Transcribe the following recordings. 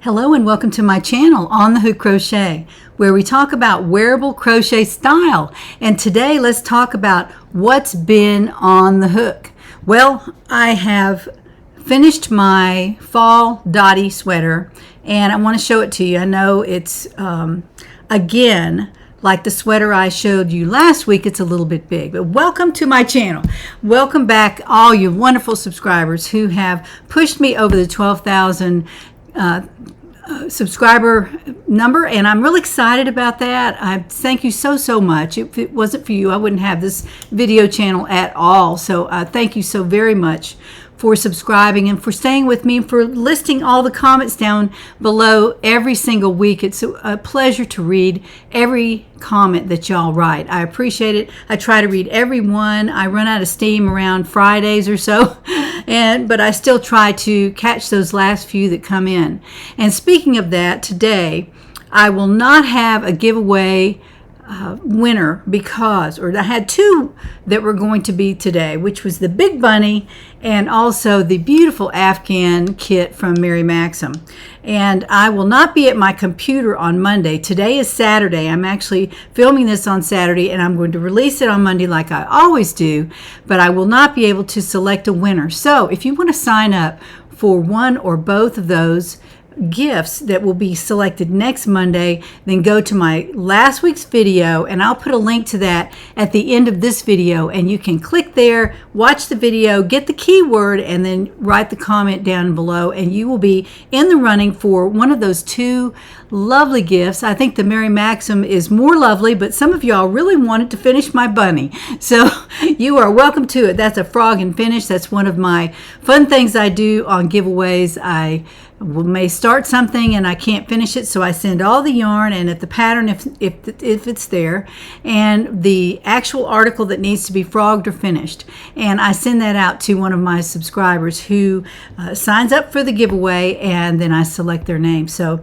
Hello and welcome to my channel, On the Hook Crochet, where we talk about wearable crochet style. And today let's talk about what's been on the hook. Well, I have finished my fall Dottie sweater and I want to show it to you. I know it's, again, like the sweater I showed you last week, it's a little bit big. But welcome to my channel. Welcome back all you wonderful subscribers who have pushed me over the 12,000 subscriber number, and I'm really excited about that. I thank you so much. If it wasn't for you, I wouldn't have this video channel at all. So thank you so very much for subscribing and for staying with me and for listing all the comments down below every single week. It's a pleasure to read every comment that y'all write. I appreciate it. I try to read every one. I run out of steam around Fridays or so, but I still try to catch those last few that come in. And speaking of that, today I will not have a giveaway winner because I had two that were going to be today, which was the Big Bunny and also the beautiful Afghan kit from Mary Maxim. And I will not be at my computer on Monday. Today is Saturday. I'm actually filming this on Saturday and I'm going to release it on Monday like I always do, but I will not be able to select a winner. So if you want to sign up for one or both of those gifts that will be selected next Monday, then go to my last week's video and I'll put a link to that at the end of this video, and you can click there, watch the video, get the keyword, and then write the comment down below, and you will be in the running for one of those two lovely gifts. I think the Mary Maxim is more lovely, but some of y'all really wanted to finish my bunny, so you are welcome to it. That's a frog and finish. That's one of my fun things I do on giveaways. I may start something and I can't finish it, so I send all the yarn and at the pattern if it's there, and the actual article that needs to be frogged or finished, and I send that out to one of my subscribers who signs up for the giveaway, and then I select their name. So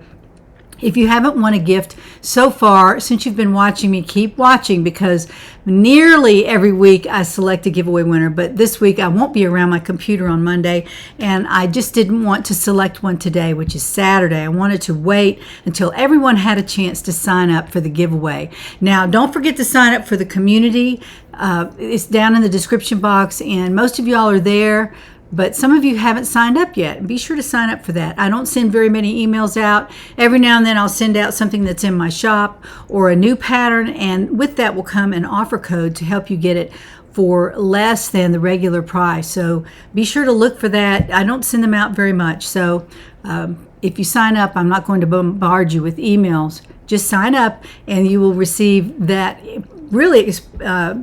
if you haven't won a gift so far, since you've been watching me, keep watching, because nearly every week I select a giveaway winner. But this week I won't be around my computer on Monday, and I just didn't want to select one today, which is Saturday. I wanted to wait until everyone had a chance to sign up for the giveaway. Now, don't forget to sign up for the community. It's down in the description box, and most of y'all are there, but some of you haven't signed up yet. Be sure to sign up for that. I don't send very many emails out. Every now and then I'll send out something that's in my shop or a new pattern, and with that will come an offer code to help you get it for less than the regular price. So be sure to look for that. I don't send them out very much. So if you sign up, I'm not going to bombard you with emails. Just sign up and you will receive that really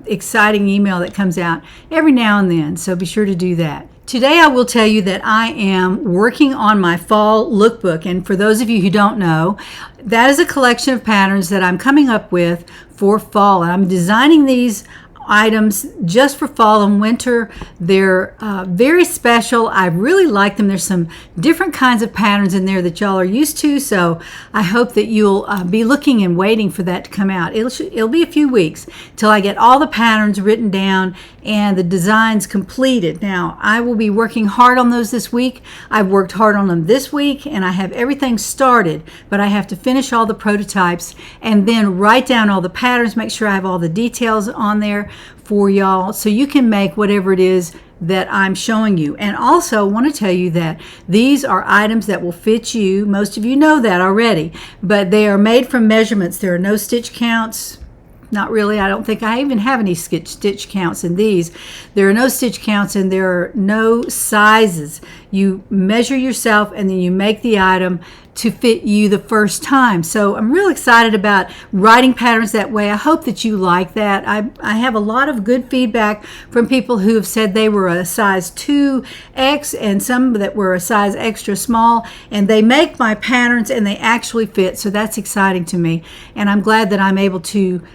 exciting email that comes out every now and then. So be sure to do that. Today I will tell you that I am working on my fall lookbook, and for those of you who don't know, that is a collection of patterns that I'm coming up with for fall, and I'm designing these items just for fall and winter. They're very special. I really like them. There's some different kinds of patterns in there that y'all are used to, so I hope that you'll be looking and waiting for that to come out. It'll be a few weeks till I get all the patterns written down and the designs completed. Now, I will be working hard on those this week. I've worked hard on them this week, and I have everything started, but I have to finish all the prototypes and then write down all the patterns, make sure I have all the details on there for y'all so you can make whatever it is that I'm showing you. And also want to tell you that these are items that will fit you. Most of you know that already, but they are made from measurements. There are no stitch counts. Not really. I don't think I even have any stitch counts in these. There are no stitch counts and there are no sizes. You measure yourself and then you make the item to fit you the first time. So I'm real excited about writing patterns that way. I hope that you like that. I have a lot of good feedback from people who have said they were a size 2X and some that were a size extra small, and they make my patterns and they actually fit. So that's exciting to me, and I'm glad that I'm able to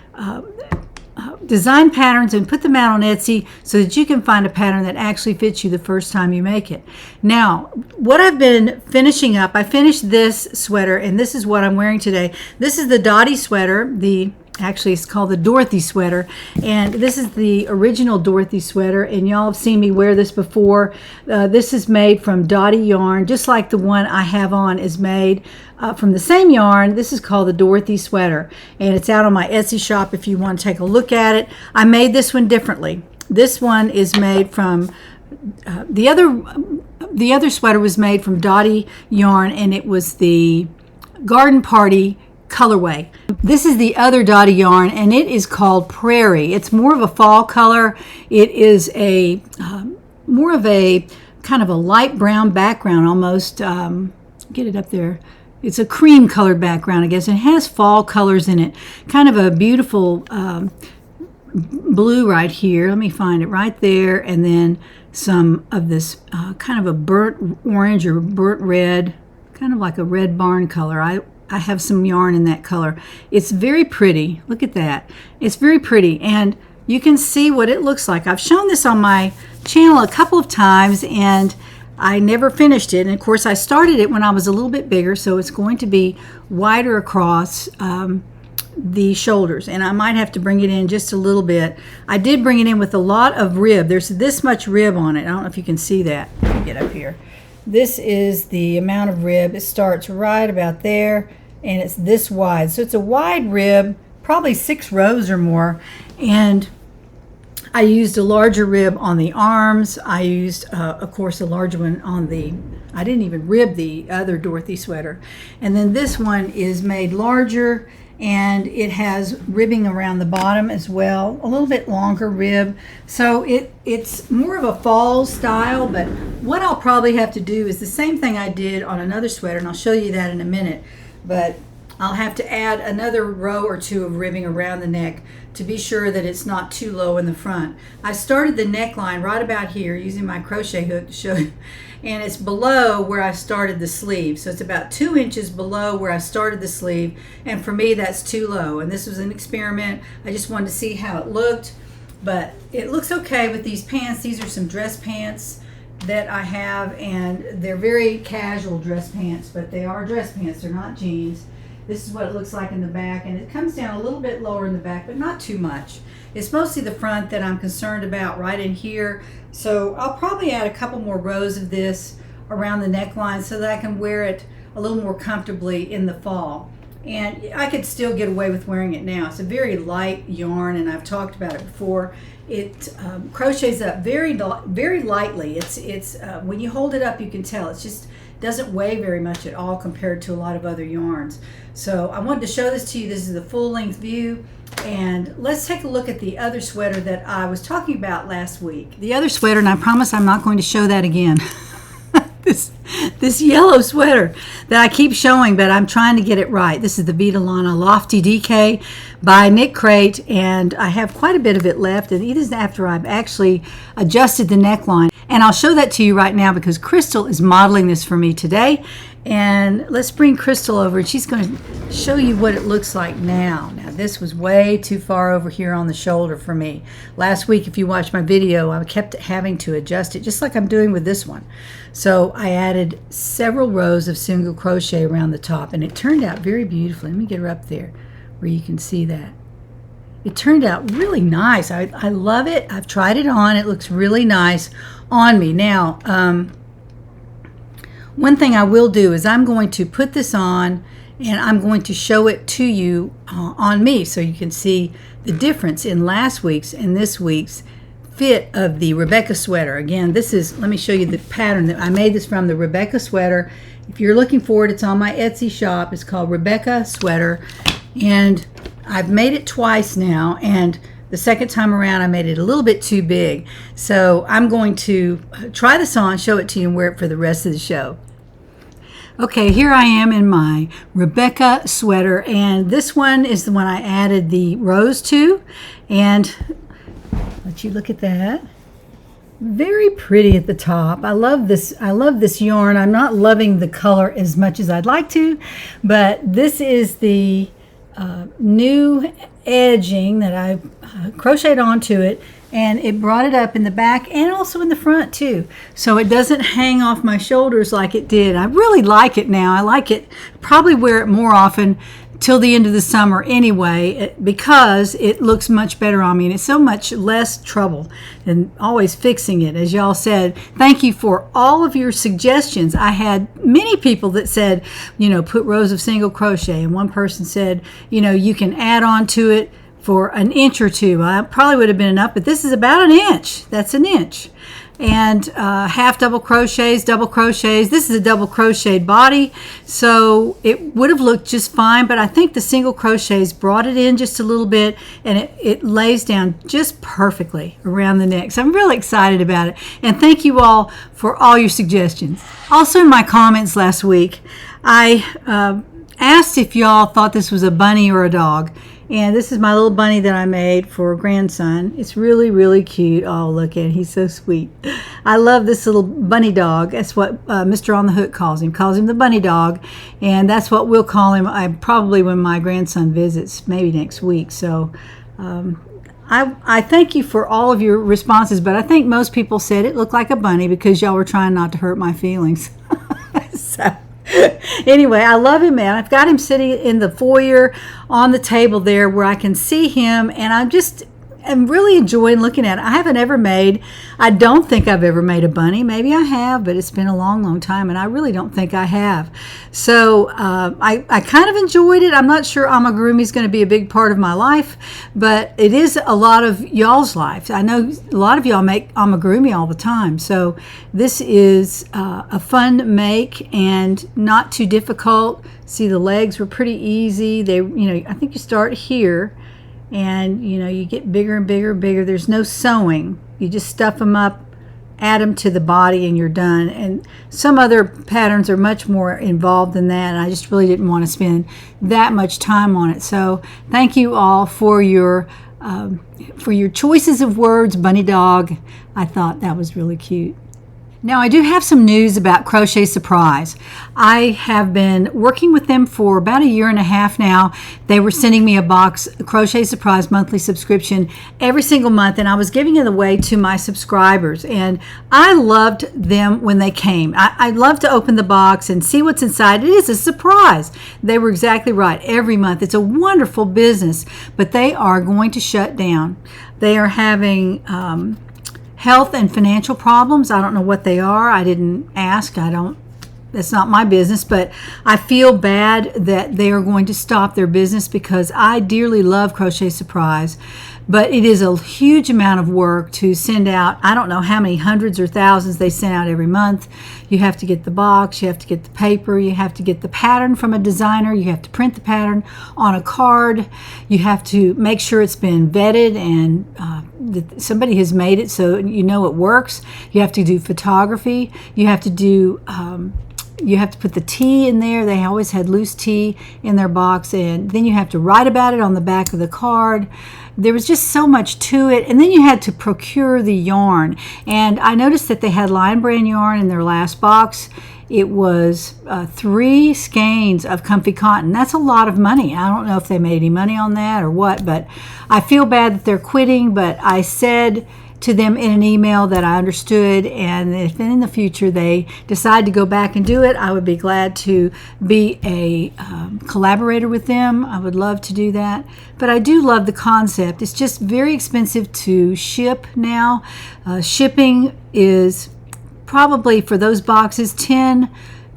design patterns and put them out on Etsy so that you can find a pattern that actually fits you the first time you make it. Now, what I've been finishing up, I finished this sweater, and this is what I'm wearing today. This is the Dottie sweater, the Actually, it's called the Dorothy sweater, and this is the original Dorothy sweater, and y'all have seen me wear this before. This is made from Dottie yarn, just like the one I have on is made from the same yarn. This is called the Dorothy sweater, and it's out on my Etsy shop if you want to take a look at it. I made this one differently. This one is made from the other sweater was made from Dottie yarn, and it was the Garden Party colorway. This is the other Dottie yarn, and it is called Prairie. It's more of a fall color. It is a more of a kind of a light brown background almost. Get it up there. It's a cream colored background, I guess. It has fall colors in it. Kind of a beautiful blue right here. Let me find it right there, and then some of this kind of a burnt orange or burnt red, kind of like a red barn color. I have some yarn in that color. It's very pretty. Look at that. It's very pretty, and you can see what it looks like. I've shown this on my channel a couple of times, and I never finished it. And of course, I started it when I was a little bit bigger, so it's going to be wider across the shoulders, and I might have to bring it in just a little bit. I did bring it in with a lot of rib. There's this much rib on it. I don't know if you can see that. Let me get up here. This is the amount of rib. It starts right about there, and it's this wide. So it's a wide rib, probably 6 rows or more. And I used a larger rib on the arms. I used, of course, a larger one on the, I didn't even rib the other Dorothy sweater. And then this one is made larger, and it has ribbing around the bottom as well, a little bit longer rib. So it's more of a fall style, but what I'll probably have to do is the same thing I did on another sweater, and I'll show you that in a minute, but I'll have to add another row or 2 of ribbing around the neck to be sure that it's not too low in the front. I started the neckline right about here using my crochet hook to show you, and it's below where I started the sleeve. So it's about 2 inches below where I started the sleeve, and for me that's too low. And this was an experiment. I just wanted to see how it looked, but it looks okay with these pants. These are some dress pants that I have, and they're very casual dress pants, but they are dress pants, they're not jeans. This is what it looks like in the back, and it comes down a little bit lower in the back, but not too much. It's mostly the front that I'm concerned about right in here. So I'll probably add a couple more rows of this around the neckline so that I can wear it a little more comfortably in the fall. And I could still get away with wearing it now. It's a very light yarn, and I've talked about it before. It crochets up very lightly. It's when you hold it up, you can tell it's just doesn't weigh very much at all compared to a lot of other yarns. So I wanted to show this to you. This is the full-length view, and let's take a look at the other sweater that I was talking about last week. The other sweater, and I promise I'm not going to show that again. This yellow sweater that I keep showing, but I'm trying to get it right. This is the Vitalana Lofty DK by Knit Crate, and I have quite a bit of it left, and it is after I've actually adjusted the neckline. And I'll show that to you right now because Crystal is modeling this for me today. And let's bring Crystal over, and she's going to show you what it looks like now. Now, this was way too far over here on the shoulder for me. Last week, if you watched my video, I kept having to adjust it, just like I'm doing with this one. So I added several rows of single crochet around the top, and it turned out very beautifully. Let me get her up there where you can see that. It turned out really nice. I love it. I've tried it on. It looks really nice on me. Now, one thing I will do is I'm going to put this on, and I'm going to show it to you on me so you can see the difference in last week's and this week's fit of the Rebecca sweater. Again, this is, let me show you the pattern that I made this from, the Rebecca sweater. If you're looking for it, it's on my Etsy shop. It's called Rebecca Sweater, and I've made it twice now, and the second time around I made it a little bit too big. So I'm going to try this on, show it to you, and wear it for the rest of the show. Okay, here I am in my Rebecca sweater, and this one is the one I added the rows to, and let you look at that. Very pretty at the top. I love this yarn. I'm not loving the color as much as I'd like to, but this is the new edging that I crocheted onto it, and it brought it up in the back and also in the front too, so it doesn't hang off my shoulders like it did. I really like it now. I like it, probably wear it more often till the end of the summer anyway, because it looks much better on me and it's so much less trouble than always fixing it. As y'all said, thank you for all of your suggestions. I had many people that said, you know, put rows of single crochet, and one person said, you know, you can add on to it for an inch or two. I probably would have been enough, but this is about an inch. That's an inch. And half double crochets, double crochets. This is a double crocheted body, so it would have looked just fine, but I think the single crochets brought it in just a little bit, and it lays down just perfectly around the neck. So I'm really excited about it, and thank you all for all your suggestions. Also, in my comments last week, I asked if y'all thought this was a bunny or a dog. And this is my little bunny that I made for grandson. It's really, really cute. Oh, look at him. He's so sweet. I love this little bunny dog. That's what Mr. On the Hook calls him. Calls him the bunny dog. And that's what we'll call him probably when my grandson visits, maybe next week. So I thank you for all of your responses, but I think most people said it looked like a bunny because y'all were trying not to hurt my feelings. So anyway, I love him, man. I've got him sitting in the foyer on the table there where I can see him, and I'm really enjoying looking at it. I don't think I've ever made a bunny. Maybe I have, but it's been a long, long time, and I really don't think I have. So I kind of enjoyed it. I'm not sure amigurumi is going to be a big part of my life, but it is a lot of y'all's life. I know a lot of y'all make amigurumi all the time, so this is a fun make and not too difficult. See, the legs were pretty easy. I think you start here, and you get bigger and bigger and bigger. There's no sewing. You just stuff them up, add them to the body, and you're done. And some other patterns are much more involved than that, and I just really didn't want to spend that much time on it. So thank you all for your choices of words. Bunny dog, I thought that was really cute. Now, I do have some news about Crochet Surprise. I have been working with them for about 1.5 years now. They were sending me a box, Crochet Surprise monthly subscription, every single month, and I was giving it away to my subscribers. And I loved them when they came. I love to open the box and see what's inside. It is a surprise. They were exactly right. Every month. It's a wonderful business, but they are going to shut down. They are having health and financial problems. I don't know what they are. I didn't ask. That's not my business, but I feel bad that they are going to stop their business because I dearly love Crochet Surprise, but it is a huge amount of work to send out. I don't know how many hundreds or thousands they send out every month. You have to get the box, you have to get the paper, you have to get the pattern from a designer, you have to print the pattern on a card, you have to make sure it's been vetted and that somebody has made it so you know it works. You have to do photography, you have to do you have to put the tea in there. They always had loose tea in their box, and then you have to write about it on the back of the card. There was just so much to it, and then you had to procure the yarn. And I noticed that they had Lion Brand yarn in their last box. It was 3 skeins of comfy cotton. That's a lot of money. I don't know if they made any money on that or what, but I feel bad that they're quitting, but I said to them in an email that I understood, and if in the future they decide to go back and do it, I would be glad to be a collaborator with them. I would love to do that, but I do love the concept. It's just very expensive to ship now. Shipping is probably for those boxes $10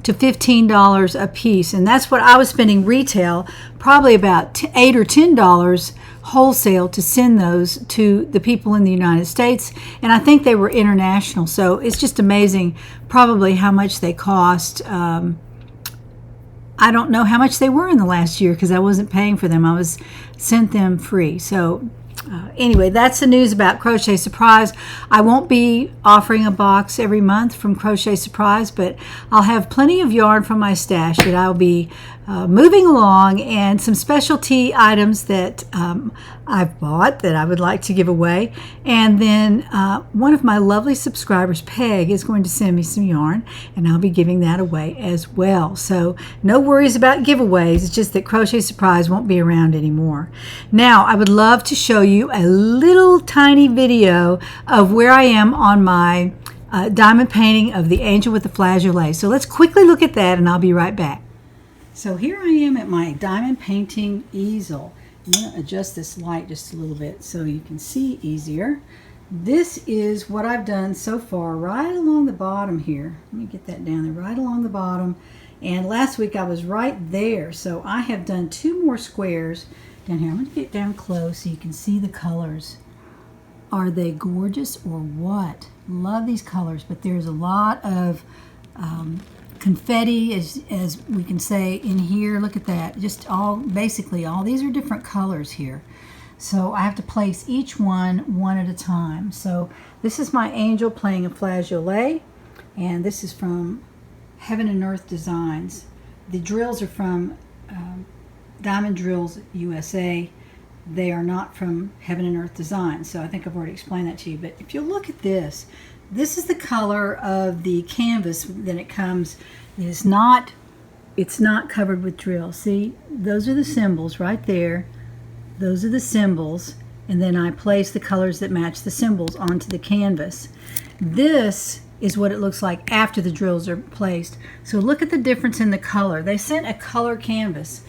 to $15 a piece, and that's what I was spending retail, probably about $8 or $10 wholesale to send those to the people in the United States, and I think they were international, so it's just amazing probably how much they cost. I don't know how much they were in the last year because I wasn't paying for them. I was sent them free. So anyway, that's the news about Crochet Surprise. I won't be offering a box every month from Crochet Surprise, but I'll have plenty of yarn from my stash that I'll be moving along, and some specialty items that I've bought that I would like to give away. And then one of my lovely subscribers, Peg, is going to send me some yarn, and I'll be giving that away as well. So no worries about giveaways. It's just that Crochet Surprise won't be around anymore. Now, I would love to show you a little tiny video of where I am on my diamond painting of the angel with the flageolet. So let's quickly look at that, and I'll be right back. So here I am at my diamond painting easel. I'm going to adjust this light just a little bit so you can see easier. This is what I've done so far right along the bottom here. Let me get that down there, right along the bottom. And last week I was right there, so I have done 2 more squares down here. I'm going to get down close so you can see the colors. Are they gorgeous or what? Love these colors, but there's a lot of confetti, as we can say, in here. Look at that. Just basically all these are different colors here. So I have to place each one at a time. So this is my angel playing a flageolet, and this is from Heaven and Earth Designs. The drills are from Diamond Drills USA. They are not from Heaven and Earth Designs, so I think I've already explained that to you. But if you look at this, this is the color of the canvas that it comes. It's not covered with drills. See, those are the symbols right there. Those are the symbols, and then I place the colors that match the symbols onto the canvas. This is what it looks like after the drills are placed. So look at the difference in the color. They sent a color canvas,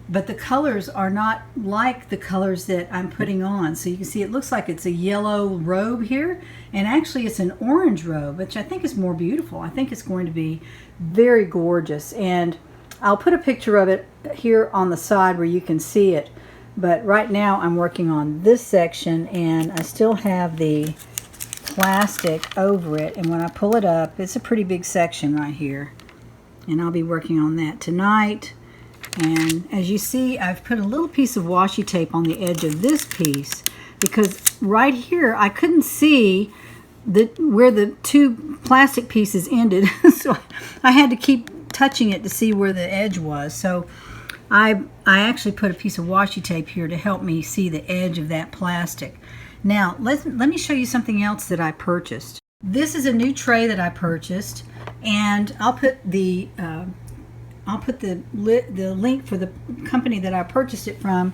but the colors are not like the colors that I'm putting on. So you can see it looks like it's a yellow robe here, and actually it's an orange robe, which I think is more beautiful. I think it's going to be very gorgeous, and I'll put a picture of it here on the side where you can see it. But right now I'm working on this section, and I still have the plastic over it, and when I pull it up, it's a pretty big section right here, and I'll be working on that tonight. And as you see, I've put a little piece of washi tape on the edge of this piece, because right here I couldn't see where the 2 plastic pieces ended. So I had to keep touching it to see where the edge was. So I actually put a piece of washi tape here to help me see the edge of that plastic. Now let me show you something else that I purchased. This is a new tray that I purchased, and I'll put the link for the company that I purchased it from.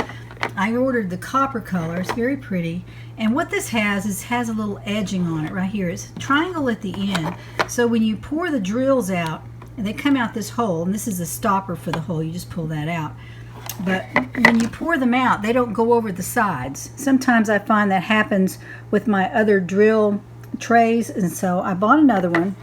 I ordered the copper color. It's very pretty, and what this has a little edging on it right here. It's a triangle at the end, so when you pour the drills out, and they come out this hole, and this is a stopper for the hole. You just pull that out. But when you pour them out, they don't go over the sides. Sometimes I find that happens with my other drill trays, and so I bought another one.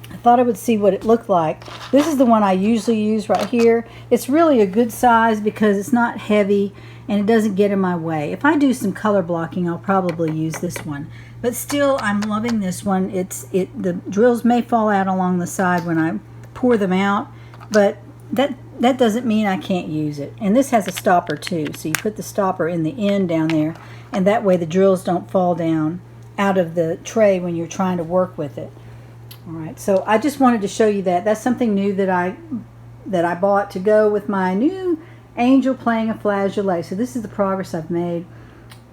I thought I would see what it looked like. This is the one I usually use right here. It's really a good size because it's not heavy and it doesn't get in my way. If I do some color blocking, I'll probably use this one. But still, I'm loving this one. The drills may fall out along the side when I pour them out, but that doesn't mean I can't use it. And this has a stopper too, so you put the stopper in the end down there, and that way the drills don't fall down out of the tray when you're trying to work with it. All right, so I just wanted to show you that. That's something new that I bought to go with my new angel playing a flageolet. So this is the progress I've made.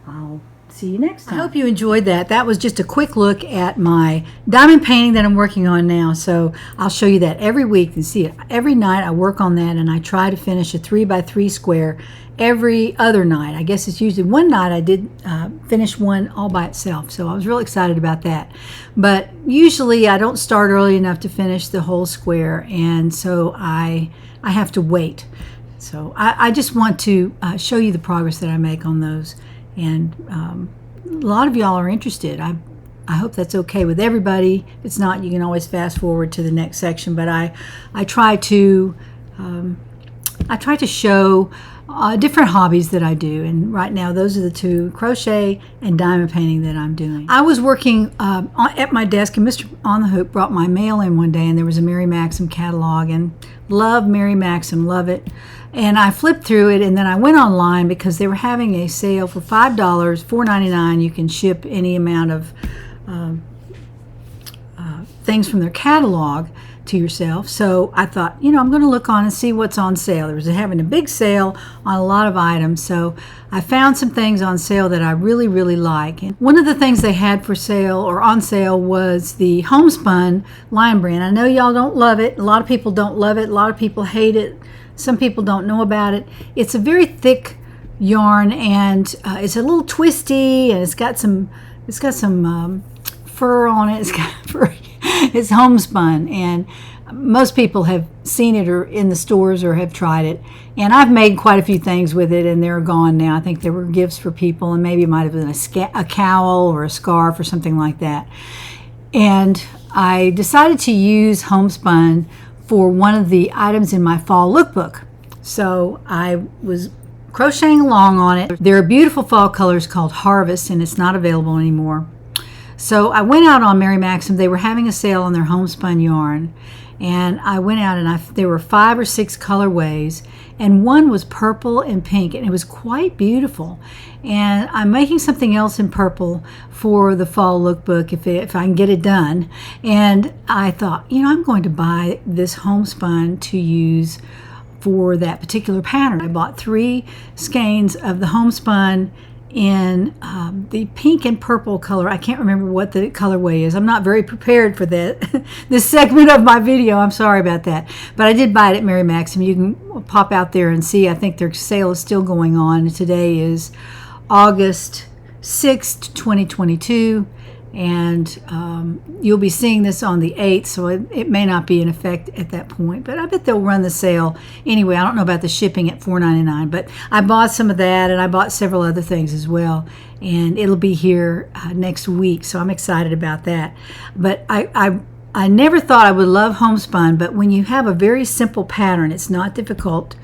I'll see you next time. I hope you enjoyed that. That was just a quick look at my diamond painting that I'm working on now. So I'll show you that every week and see it. Every night I work on that, and I try to finish a 3x3 square every other night. I guess it's usually one night I did finish one all by itself. So I was really excited about that. But usually I don't start early enough to finish the whole square, and so I have to wait. So I just want to show you the progress that I make on those. And a lot of y'all are interested. I hope that's okay with everybody. If it's not, you can always fast forward to the next section. But I try to show different hobbies that I do, and right now those are the 2, crochet and diamond painting, that I'm doing. I was working at my desk, and Mr. On the Hook brought my mail in one day, and there was a Mary Maxim catalog, and love Mary Maxim, love it. And I flipped through it, and then I went online because they were having a sale for $5, $4.99. You can ship any amount of things from their catalog to yourself. So I thought, I'm going to look on and see what's on sale. They were having a big sale on a lot of items, so I found some things on sale that I really, really like. And one of the things they had for sale or on sale was the homespun lion brand. I know y'all don't love it. A lot of people don't love it. A lot of people hate it. Some people don't know about it. It's a very thick yarn, and it's a little twisty, and it's got some fur on it. It's got fur. It's homespun, and most people have seen it or in the stores or have tried it. And I've made quite a few things with it, and they're gone now. I think there were gifts for people, and maybe it might have been a cowl or a scarf or something like that. And I decided to use homespun for one of the items in my fall lookbook. So I was crocheting along on it. There are beautiful fall colors called Harvest, and it's not available anymore. So I went out on Mary Maxim. They were having a sale on their homespun yarn, and I went out and there were 5 or 6 colorways, and one was purple and pink, and it was quite beautiful. And I'm making something else in purple for the fall lookbook if I can get it done. And I thought, I'm going to buy this homespun to use for that particular pattern. I bought 3 skeins of the homespun in the pink and purple color. I can't remember what the colorway is. I'm not very prepared for that this segment of my video. I'm sorry about that. But I did buy it at Mary Maxim. You can pop out there and see. I think their sale is still going on. Today is August 6th, 2022. And you'll be seeing this on the 8th, so it may not be in effect at that point, but I bet they'll run the sale anyway. I don't know about the shipping at $4.99, but I bought some of that, and I bought several other things as well, and it'll be here next week, so I'm excited about that. But I never thought I would love homespun, but when you have a very simple pattern, it's not difficult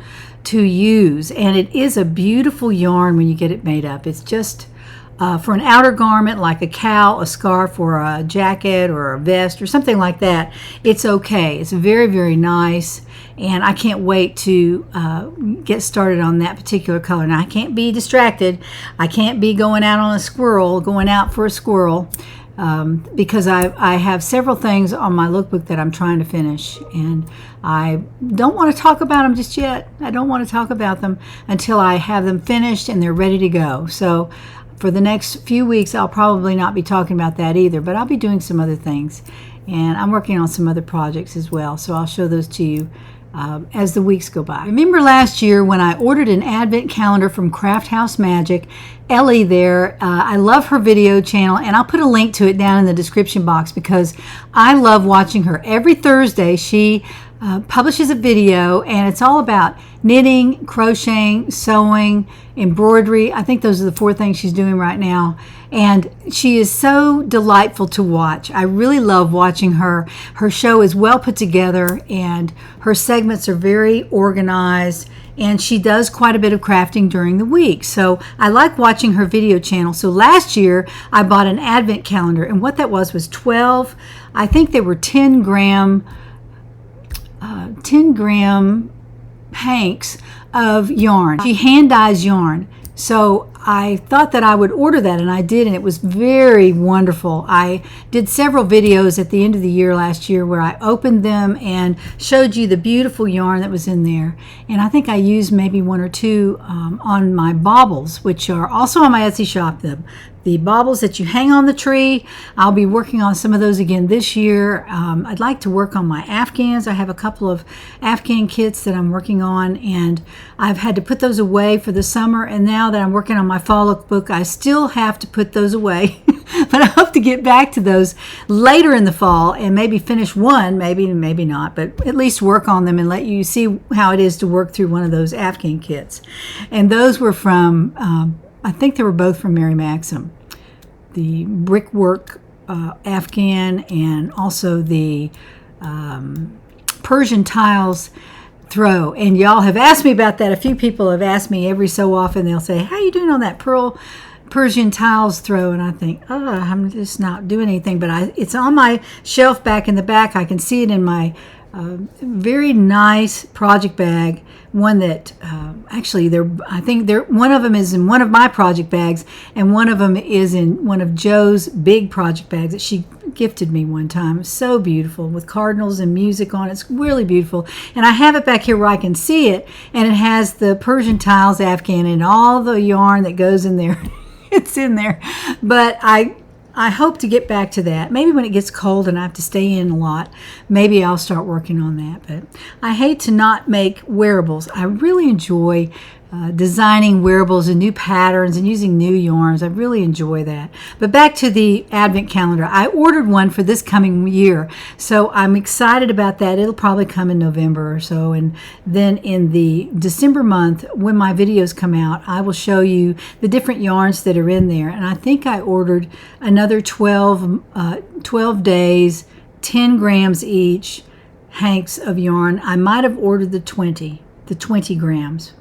to use, and it is a beautiful yarn when you get it made up. It's just for an outer garment like a cowl, a scarf, or a jacket, or a vest, or something like that, it's okay. It's very, very nice, and I can't wait to get started on that particular color. Now, I can't be distracted. I can't be going out for a squirrel, because I have several things on my lookbook that I'm trying to finish, and I don't want to talk about them just yet. I don't want to talk about them until I have them finished and they're ready to go. So for the next few weeks, I'll probably not be talking about that either, but I'll be doing some other things. And I'm working on some other projects as well, so I'll show those to you as the weeks go by. Remember last year when I ordered an advent calendar from Craft House Magic? Ellie there, I love her video channel, and I'll put a link to it down in the description box because I love watching her. Every Thursday, she publishes a video, and it's all about knitting, crocheting, sewing, embroidery. I think those are the 4 things she's doing right now, and she is so delightful to watch. I really love watching her. Her show is well put together, and her segments are very organized, and she does quite a bit of crafting during the week. So I like watching her video channel. So last year I bought an advent calendar, and what that was 12, I think they were 10 gram hanks of yarn. She hand dyes yarn. So I thought that I would order that, and I did, and it was very wonderful. I did several videos at the end of the year last year where I opened them and showed you the beautiful yarn that was in there. And I think I used maybe 1 or 2 on my baubles, which are also on my Etsy shop. The baubles that you hang on the tree, I'll be working on some of those again this year. I'd like to work on my Afghans. I have a couple of Afghan kits that I'm working on, and I've had to put those away for the summer, and now that I'm working on my fall lookbook, I still have to put those away. But I hope to get back to those later in the fall and maybe finish one, maybe not, but at least work on them and let you see how it is to work through one of those Afghan kits. And those were from I think they were both from Mary Maxim. The brickwork Afghan, and also the Persian tiles throw. And y'all have asked me about that. A few people have asked me every so often. They'll say, how are you doing on that Persian tiles throw? And I think, I'm just not doing anything. But it's on my shelf back in the back. I can see it in my very nice project bag. One that actually one of them is in one of my project bags, and one of them is in one of Joe's big project bags that she gifted me one time. It's so beautiful with cardinals and music on it. It's really beautiful, and I have it back here where I can see it, and it has the Persian tiles Afghan and all the yarn that goes in there. It's in there, but I hope to get back to that. Maybe when it gets cold and I have to stay in a lot, maybe I'll start working on that. But I hate to not make wearables. I really enjoy designing wearables and new patterns and using new yarns. I really enjoy that. But back to the advent calendar. I ordered one for this coming year, so I'm excited about that. It'll probably come in November or so, and then in the December month when my videos come out, I will show you the different yarns that are in there. And I think I ordered another 12 days, 10 grams each hanks of yarn. I might have ordered the 20 grams.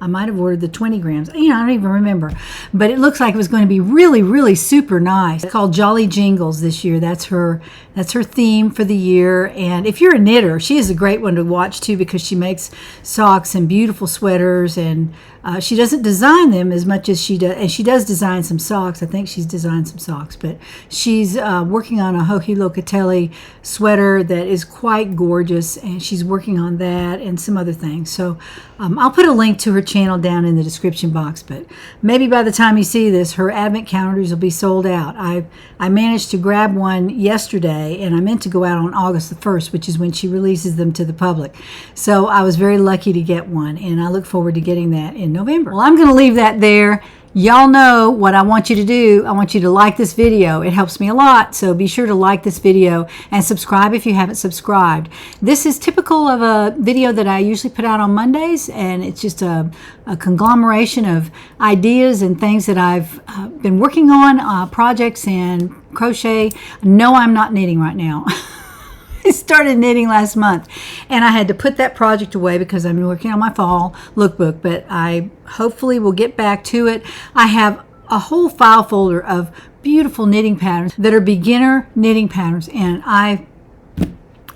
I might have ordered the 20 grams. I don't even remember. But it looks like it was going to be really, really super nice. It's called Jolly Jingles this year. That's her theme for the year. And if you're a knitter, she is a great one to watch too, because she makes socks and beautiful sweaters. And she doesn't design them as much as she does. And she does design some socks. I think she's designed some socks. But she's working on a Hohi Locatelli sweater that is quite gorgeous. And she's working on that and some other things. So I'll put a link to her channel down in the description box, but maybe by the time you see this, her advent calendars will be sold out. I managed to grab one yesterday, and I meant to go out on August the 1st, which is when she releases them to the public. So I was very lucky to get one, and I look forward to getting that in November. Well, I'm going to leave that there. Y'all know what I want you to do. I want you to like this video. It helps me a lot, so be sure to like this video and subscribe if you haven't subscribed. This is typical of a video that I usually put out on Mondays, and it's just a conglomeration of ideas and things that I've been working on, projects and crochet. No, I'm not knitting right now. I started knitting last month, and I had to put that project away because I'm working on my fall lookbook, but I hopefully will get back to it. I have a whole file folder of beautiful knitting patterns that are beginner knitting patterns, and I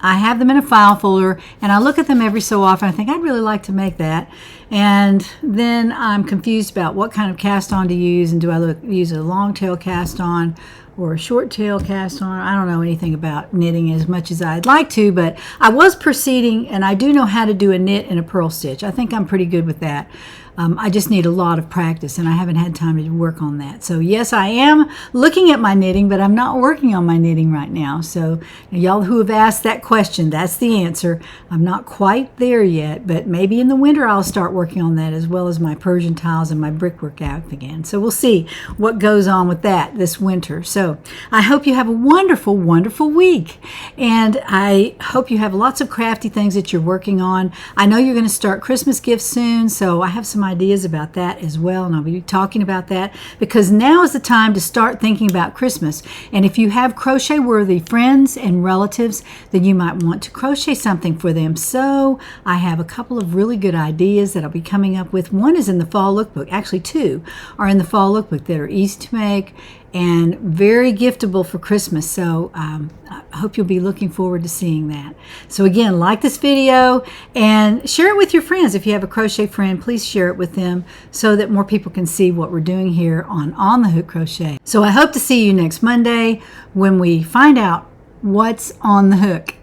have them in a file folder, and I look at them every so often. I think I'd really like to make that, and then I'm confused about what kind of cast on to use, and do I use a long tail cast on or a short tail cast on. I don't know anything about knitting as much as I'd like to, but I was proceeding, and I do know how to do a knit and a purl stitch. I think I'm pretty good with that. I just need a lot of practice, and I haven't had time to work on that. So yes, I am looking at my knitting, but I'm not working on my knitting right now. So y'all who have asked that question, that's the answer. I'm not quite there yet, but maybe in the winter I'll start working on that, as well as my Persian tiles and my brickwork out again. So we'll see what goes on with that this winter. So I hope you have a wonderful, wonderful week, and I hope you have lots of crafty things that you're working on. I know you're going to start Christmas gifts soon, so I have some ideas about that as well, and I'll be talking about that, because now is the time to start thinking about Christmas. And if you have crochet worthy friends and relatives, then you might want to crochet something for them. So I have a couple of really good ideas that I'll be coming up with. One is in the fall lookbook. Actually, two are in the fall lookbook that are easy to make and very giftable for Christmas. So I hope you'll be looking forward to seeing that. So again, like this video and share it with your friends. If you have a crochet friend, please share it with them so that more people can see what we're doing here on the Hook Crochet. So I hope to see you next Monday when we find out what's on the hook.